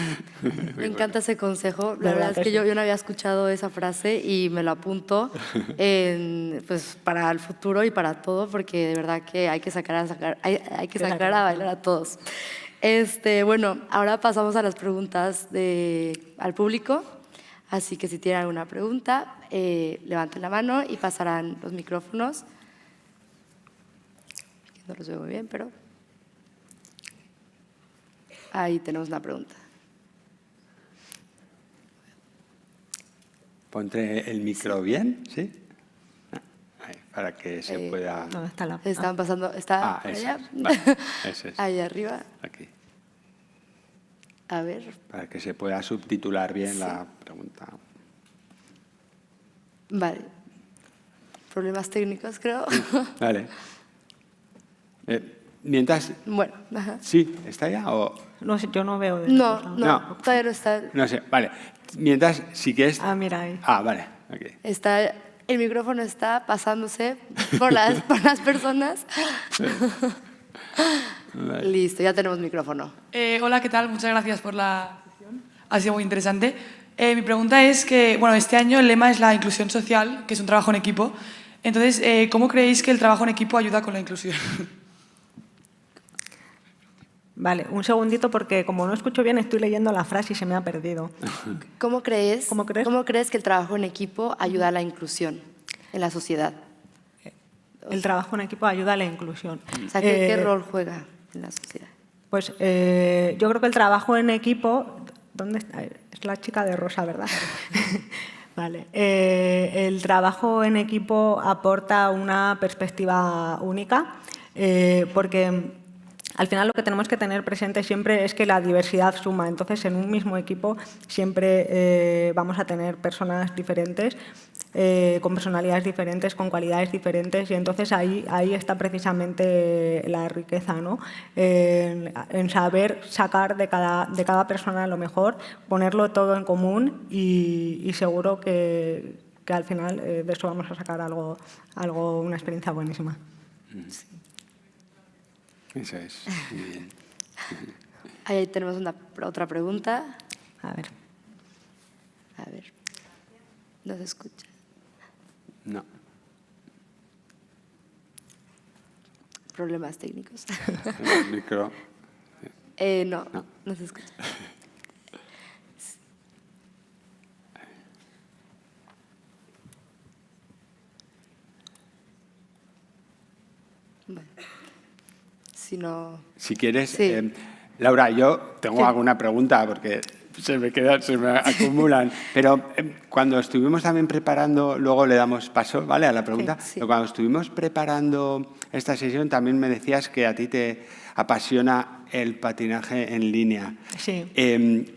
me encanta ese consejo. La ¿Verdad verdad es que que sí? yo no había escuchado esa frase y me lo apunto pues, para el futuro y para todo, porque de verdad que hay que sacar a bailar a todos. Bueno, ahora pasamos a las preguntas al público. Así que si tienen alguna pregunta, levanten la mano y pasarán los micrófonos. No los veo muy bien, pero ahí tenemos una pregunta. Ponte el micro bien, ¿sí? Ahí, para que se pueda... ¿Dónde está la? Están pasando, está ese allá, es. Vale, ese es. ahí arriba. Aquí. A ver, Para que se pueda subtitular bien la pregunta. vale. Problemas técnicos, creo. Vale. Mientras... Bueno, ajá. ¿Sí? ¿Está ya o...? No sé, yo no veo. No, No. todavía no está. No sé, vale. Mientras, si quieres... Ah, mira ahí. Vale. Okay. El micrófono está pasándose por las personas. Listo, ya tenemos micrófono. Hola, ¿qué tal? Muchas gracias por la sesión. Ha sido muy interesante. Mi pregunta es que, bueno, este año el lema es la inclusión social, que es un trabajo en equipo. Entonces, ¿cómo creéis que el trabajo en equipo ayuda con la inclusión? Vale, un segundito porque como no escucho bien estoy leyendo la frase y se me ha perdido. ¿Cómo crees que el trabajo en equipo ayuda a la inclusión en la sociedad? el trabajo en equipo ayuda a la inclusión? O sea, ¿qué rol juega en la sociedad? Pues yo creo que el trabajo en equipo... ¿Dónde está? Es la chica de rosa, ¿verdad? Vale. El trabajo en equipo aporta una perspectiva única porque al final lo que tenemos que tener presente siempre es que la diversidad suma. Entonces, en un mismo equipo siempre vamos a tener personas diferentes, con personalidades diferentes, con cualidades diferentes, y entonces ahí está precisamente la riqueza, ¿no? En saber sacar de cada persona lo mejor, ponerlo todo en común y seguro que al final de eso vamos a sacar una experiencia buenísima. Sí. Eso es. Muy bien. Ahí tenemos otra pregunta. A ver. ¿No se escucha? No. Problemas técnicos. El micro. No se escucha. Bueno. Si quieres, Sí. Laura, yo tengo Sí. alguna pregunta porque se me acumulan. Pero cuando estuvimos también preparando, luego le damos paso, ¿vale?, a la pregunta. Sí. Pero cuando estuvimos preparando esta sesión también me decías que a ti te apasiona el patinaje en línea. Sí.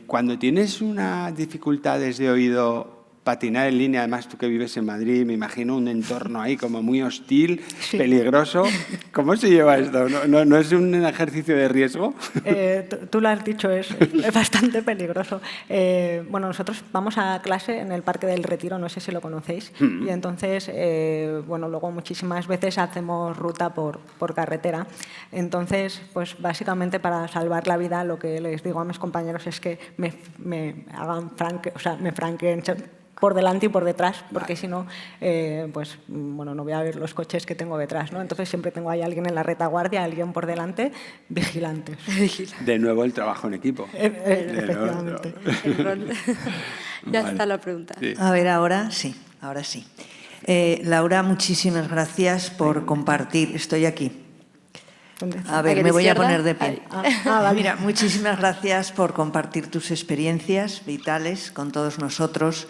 Cuando tienes unas dificultades de oído, patinar en línea, además tú que vives en Madrid, me imagino un entorno ahí como muy hostil, Sí. peligroso. ¿Cómo se lleva esto? ¿No es un ejercicio de riesgo? Tú lo has dicho, es bastante peligroso. Bueno, nosotros vamos a clase en el Parque del Retiro, no sé si lo conocéis, y entonces, bueno, luego muchísimas veces hacemos ruta por carretera. Entonces, pues básicamente para salvar la vida, lo que les digo a mis compañeros es que me franqueen por delante y por detrás, porque si no, pues bueno, no voy a ver los coches que tengo detrás, ¿no? Entonces siempre tengo ahí alguien en la retaguardia, alguien por delante, vigilantes. De nuevo el trabajo en equipo. Efectivamente. Ya Vale. está la pregunta. Sí. A ver, ahora sí. Laura, muchísimas gracias por compartir. Estoy aquí. ¿Dónde está? A ver, ¿Aquí a me la voy a izquierda? poner de pie. Vale. Mira, muchísimas gracias por compartir tus experiencias vitales con todos nosotros.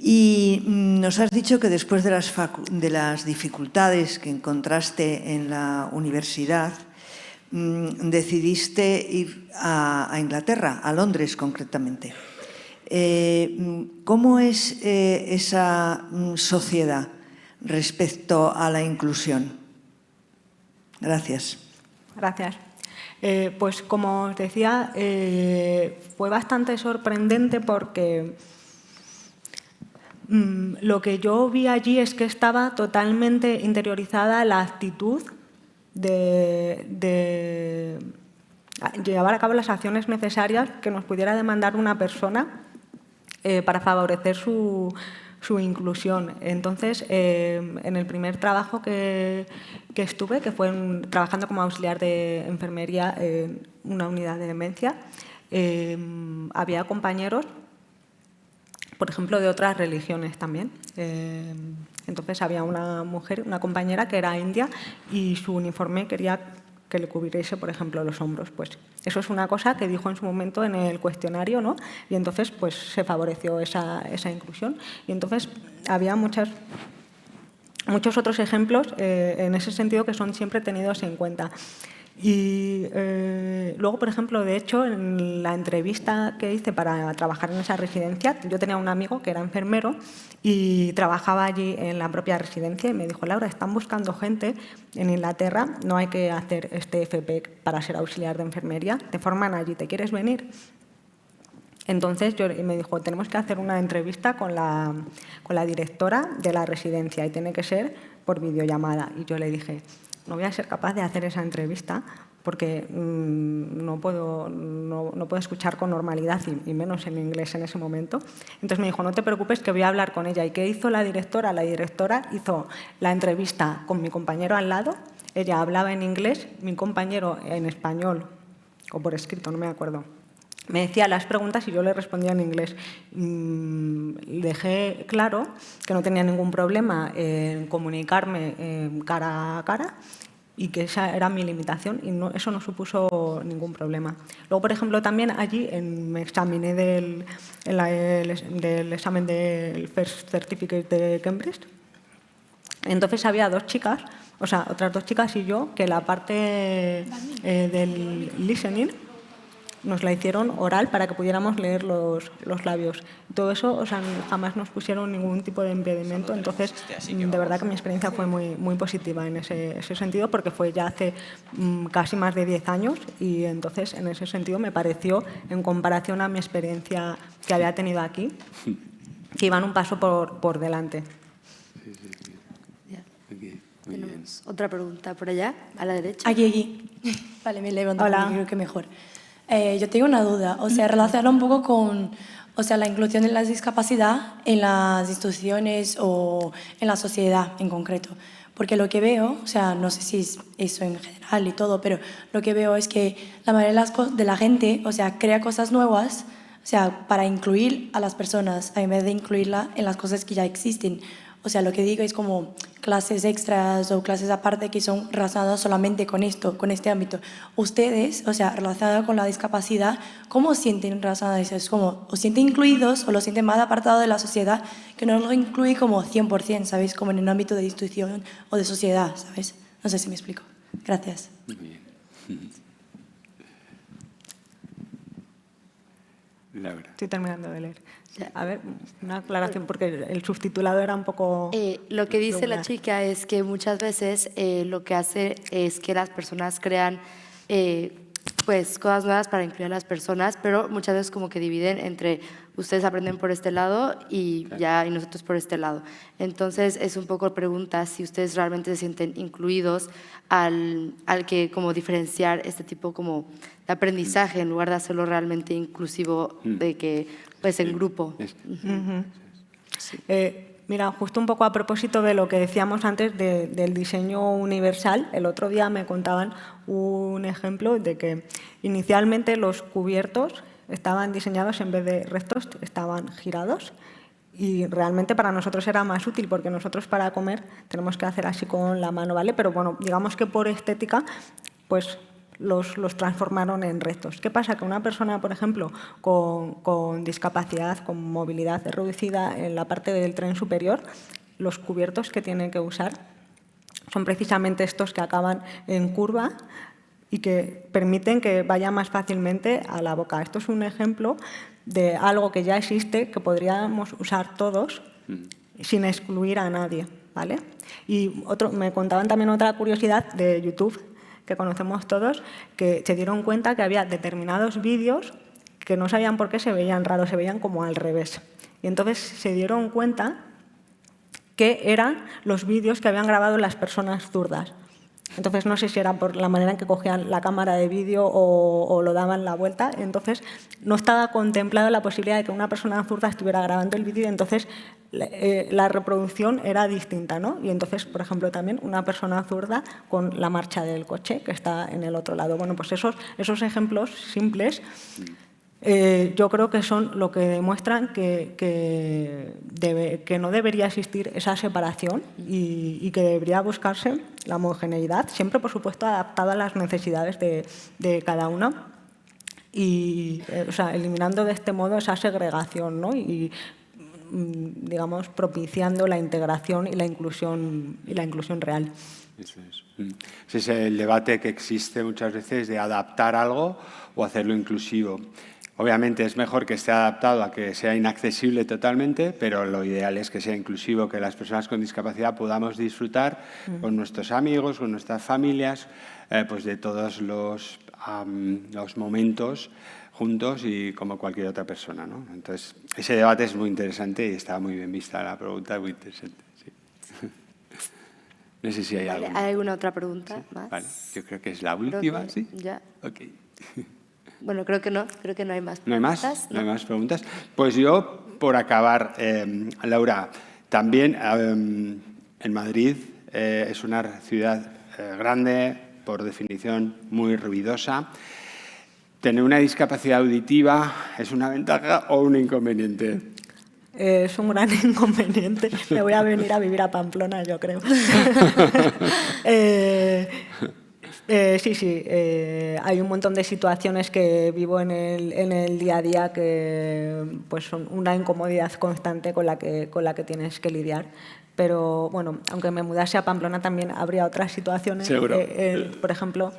Y nos has dicho que después de las dificultades que encontraste en la universidad, decidiste ir a Inglaterra, a Londres concretamente. ¿Cómo es esa sociedad respecto a la inclusión? Gracias. Gracias. Pues como os decía, fue bastante sorprendente porque lo que yo vi allí es que estaba totalmente interiorizada la actitud de llevar a cabo las acciones necesarias que nos pudiera demandar una persona para favorecer su inclusión. Entonces, en el primer trabajo que estuve, que fue trabajando como auxiliar de enfermería en una unidad de demencia, había compañeros, por ejemplo, de otras religiones también. Entonces, había una mujer, una compañera que era india y su uniforme quería que le cubriese, por ejemplo, los hombros. Pues eso es una cosa que dijo en su momento en el cuestionario, ¿no? Y entonces pues, se favoreció esa inclusión. Y entonces había muchos otros ejemplos en ese sentido que son siempre tenidos en cuenta. Y luego, por ejemplo, de hecho, en la entrevista que hice para trabajar en esa residencia, yo tenía un amigo que era enfermero y trabajaba allí en la propia residencia y me dijo, Laura, están buscando gente en Inglaterra, no hay que hacer este FP para ser auxiliar de enfermería, te forman allí, ¿te quieres venir? Entonces me dijo, tenemos que hacer una entrevista con la directora de la residencia y tiene que ser por videollamada. Y yo le dije, no voy a ser capaz de hacer esa entrevista porque no puedo escuchar con normalidad y menos en inglés en ese momento. Entonces me dijo, no te preocupes que voy a hablar con ella. ¿Y qué hizo la directora? La directora hizo la entrevista con mi compañero al lado, ella hablaba en inglés, mi compañero en español, o por escrito, no me acuerdo. Me decía las preguntas y yo le respondía en inglés. Dejé claro que no tenía ningún problema en comunicarme cara a cara y que esa era mi limitación y eso no supuso ningún problema. Luego, por ejemplo, también allí me examiné del examen del First Certificate de Cambridge. Entonces había dos chicas, o sea, otras dos chicas y yo, que la parte del listening nos la hicieron oral para que pudiéramos leer los labios. Todo eso, o sea, jamás nos pusieron ningún tipo de impedimento. Entonces, de verdad que mi experiencia fue muy positiva en ese sentido, porque fue ya hace casi más de 10 años y entonces, en ese sentido, me pareció, en comparación a mi experiencia que había tenido aquí, que iban un paso por delante. Tenemos otra pregunta por allá, a la derecha. Aquí. Vale, me levanto, creo que mejor. Yo tengo una duda, o sea, relacionada un poco con, o sea, la inclusión de la discapacidad en las instituciones o en la sociedad en concreto. Porque lo que veo, o sea, no sé si es eso en general y todo, pero lo que veo es que la mayoría de la gente, o sea, crea cosas nuevas, o sea, para incluir a las personas, en vez de incluirla en las cosas que ya existen. O sea, lo que digo es como clases extras o clases aparte que son relacionadas solamente con esto, con este ámbito. Ustedes, o sea, relacionados con la discapacidad, ¿cómo sienten relacionados eso? ¿Es como, os sienten incluidos o lo sienten más apartado de la sociedad que no lo incluye como 100%, ¿sabéis? Como en el ámbito de institución o de sociedad, ¿sabes? No sé si me explico. Gracias. Muy bien. Laura. Estoy terminando de leer. A ver, una aclaración, porque el subtitulado era un poco... Lo que dice la chica es que muchas veces lo que hace es que las personas crean pues, cosas nuevas para incluir a las personas, pero muchas veces como que dividen entre ustedes aprenden por este lado y nosotros por este lado. Entonces es un poco pregunta si ustedes realmente se sienten incluidos al que como diferenciar este tipo como de aprendizaje en lugar de hacerlo realmente inclusivo de que pues en grupo. Sí. Mira, justo un poco a propósito de lo que decíamos antes del diseño universal, el otro día me contaban un ejemplo de que inicialmente los cubiertos estaban diseñados en vez de rectos, estaban girados y realmente para nosotros era más útil porque nosotros para comer tenemos que hacer así con la mano, ¿vale? Pero bueno, digamos que por estética, pues los transformaron en rectos. ¿Qué pasa? Que una persona, por ejemplo, con discapacidad, con movilidad reducida en la parte del tren superior, los cubiertos que tiene que usar son precisamente estos que acaban en curva y que permiten que vaya más fácilmente a la boca. Esto es un ejemplo de algo que ya existe, que podríamos usar todos sin excluir a nadie, ¿vale? Y me contaban también otra curiosidad de YouTube, que conocemos todos, que se dieron cuenta que había determinados vídeos que no sabían por qué se veían raros, se veían como al revés. Y entonces se dieron cuenta que eran los vídeos que habían grabado las personas zurdas. Entonces no sé si era por la manera en que cogían la cámara de vídeo o lo daban la vuelta. Entonces no estaba contemplada la posibilidad de que una persona zurda estuviera grabando el vídeo, entonces la reproducción era distinta, ¿no? Y entonces, por ejemplo, también una persona zurda con la marcha del coche que está en el otro lado. Bueno, pues esos ejemplos simples yo creo que son lo que demuestran que no debería existir esa separación y que debería buscarse la homogeneidad, siempre, por supuesto, adaptada a las necesidades de cada uno y o sea, eliminando de este modo esa segregación, ¿no? Y digamos, propiciando la integración y la inclusión real. Eso es. Ese es el debate que existe muchas veces de adaptar algo o hacerlo inclusivo. Obviamente es mejor que esté adaptado a que sea inaccesible totalmente, pero lo ideal es que sea inclusivo, que las personas con discapacidad podamos disfrutar con nuestros amigos, con nuestras familias, pues de todos los momentos juntos y como cualquier otra persona, ¿no? Entonces, ese debate es muy interesante y está muy bien vista la pregunta, muy interesante. Sí. No sé si hay ¿Hay alguna otra pregunta más? Vale, yo creo que es la última, ¿sí? Ya. Okay. Bueno, creo que no hay más preguntas. ¿No hay más? ¿No hay más preguntas? Pues yo, por acabar, Laura, también en Madrid es una ciudad grande, por definición muy ruidosa. ¿Tener una discapacidad auditiva es una ventaja o un inconveniente? Es un gran inconveniente. Me voy a venir a vivir a Pamplona, yo creo. Sí. Hay un montón de situaciones que vivo en el día a día que pues, son una incomodidad constante con la que tienes que lidiar. Pero, bueno, aunque me mudase a Pamplona también habría otras situaciones. Seguro. Por ejemplo,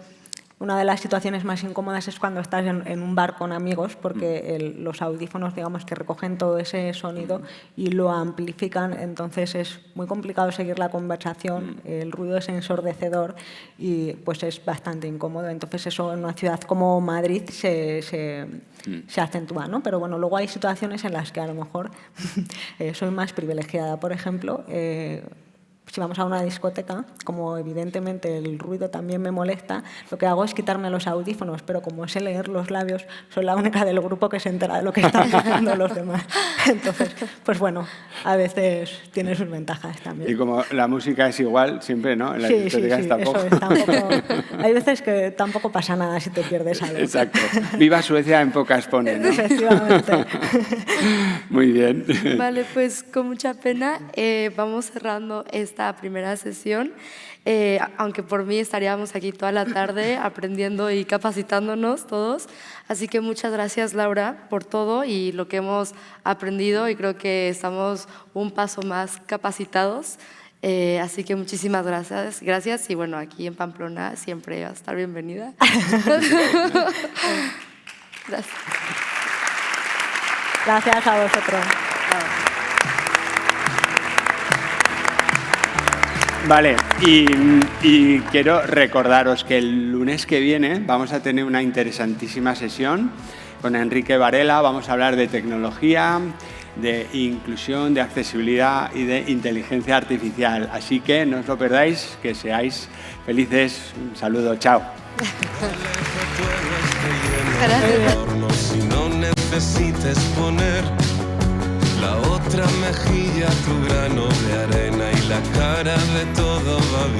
una de las situaciones más incómodas es cuando estás en un bar con amigos porque los audífonos, digamos, que recogen todo ese sonido y lo amplifican, entonces es muy complicado seguir la conversación, el ruido es ensordecedor y pues es bastante incómodo. Entonces eso en una ciudad como Madrid se acentúa, ¿no? Pero bueno, luego hay situaciones en las que a lo mejor soy más privilegiada. Por ejemplo, si vamos a una discoteca, como evidentemente el ruido también me molesta, lo que hago es quitarme los audífonos, pero como sé leer los labios, soy la única del grupo que se entera de lo que están diciendo los demás. Entonces, pues bueno, a veces tiene sus ventajas también. Y como la música es igual, siempre, ¿no? En la discoteca tampoco. Eso es, tampoco. Hay veces que tampoco pasa nada si te pierdes algo. Exacto. Viva Suecia en pocas pone, ¿no? Efectivamente. Muy bien. Vale, pues con mucha pena vamos cerrando esta primera sesión, aunque por mí estaríamos aquí toda la tarde aprendiendo y capacitándonos todos. Así que muchas gracias, Laura, por todo y lo que hemos aprendido, y creo que estamos un paso más capacitados. Así que muchísimas gracias y bueno, aquí en Pamplona siempre va a estar bienvenida. Gracias. Gracias a vosotros. Vale, y quiero recordaros que el lunes que viene vamos a tener una interesantísima sesión con Enrique Varela. Vamos a hablar de tecnología, de inclusión, de accesibilidad y de inteligencia artificial. Así que no os lo perdáis, que seáis felices. Un saludo, chao. Gracias. Si no necesites poner la otra mejilla, tu grano de arena y la cara de todo va bien.